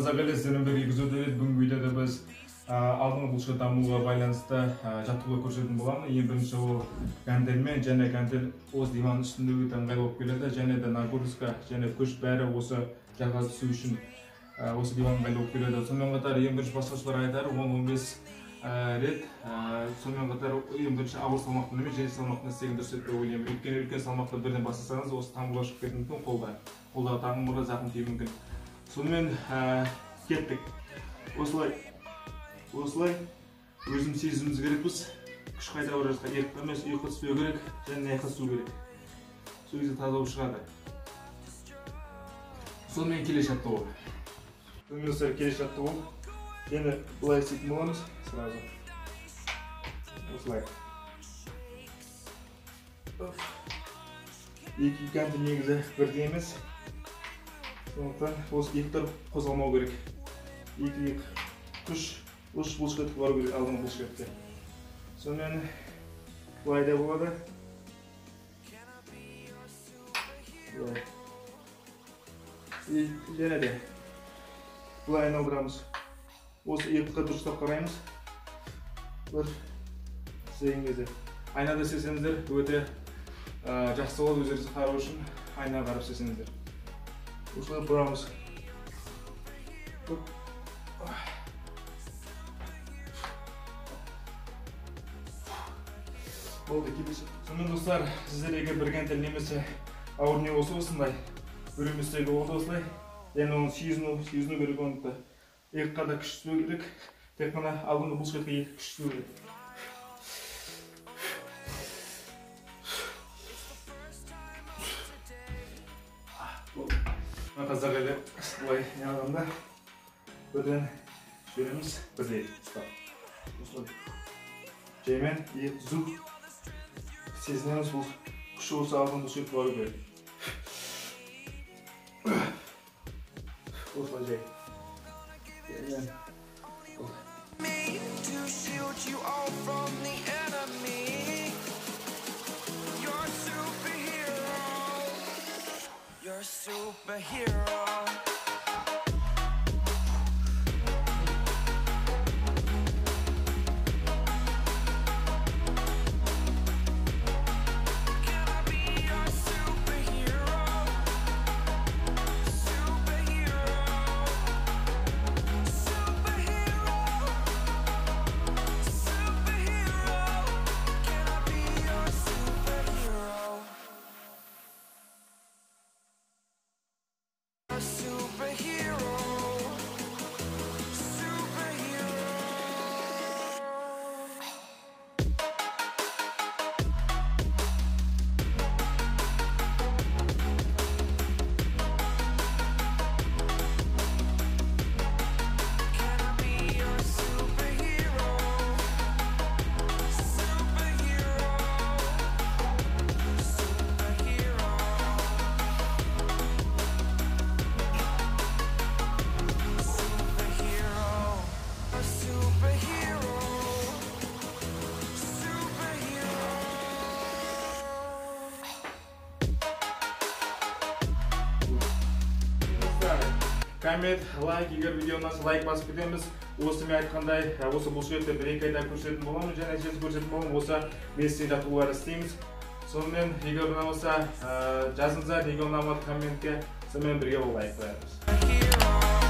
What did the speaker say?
Таза келесінің бір епизоды бүгінгі видеода біз алдыңғы бұлшық дамуға байланысты жаттығулар көрсететін боламыз. Ең бірінші ол гантельмен және гантель осы диван үстінде өте ыңғайлы болып келеді, және де нагрузка және күш бәрі осы жаға түсу үшін осы диван ыңғайлы болып келеді. Сонымен қатар ең бірінші басқашылар айтары 10-15 рет. Сонымен қатар ең бірінші ауыр салмақтан емес, жеңіл салмақтан істеген дұрыс деп ойлаймын. Өйткені үлкен салмақта бірден бастасаңыз, осы тамырға шығып кетуі мүмкін, қолдағы тамырға зақым тиюі мүмкін. Сонымен кеттік. Осылай өзім сезіміміз керекпіз. Күш қайта орасқа ерікті емес, ұйқы түспеу керек және айқасу керек. Сол кезде таза болып шығады. Сонымен келе жаттығу. Сонымен келе жаттығу. Енді бұлай істейтін боламыз сразу. Осылай. Екі гантель негізі бірдей емес. Сондықтан осы екі қозғалмау керек. Екі күш бұлшықетке бару керек, алдыңғы бұлшықетке. Сонымен бұлай да болады. Және де бұлай айналдырамыз. Осы екі дұрыстап қараймыз. Бір істеген кезде. Айнада істесеңіздер өте жақсы болады, өздеріңізді қарау үшін айнаға қарап істесеңіздер. Осылай бұрамыз. Болды, келесі. Сонымен достар, сіздерге бір гантель немесе ауыр не болса осындай үрімістегі болды осылай. Яғни оны сезіну керек, онықты. Екі қада күш түспеу керек. Тек қана алдыңғы бұлшықетке екі күш түспеу керек. Таза келе бұлай неғағанда бірден жөніміз бірдей ұстап. Жаймен екі түзу сезінеміз, бұл күші болса алдың бұлшықетке бару керек. Осылай жай. Жаймен. Superhero. Коммент, лайк, егер видео ұнаса лайк басып кетеміз. Осы мен айтқандай, осы бұлшықетті бір-екі айда көрсететін боламыз, және нәтижесін көрсететін боламыз. Осы бес жаттығулар істейміз. Сонымен егер ұнамаса жазыңыздар, егер ұнамады комментке, сонымен бірге болайық.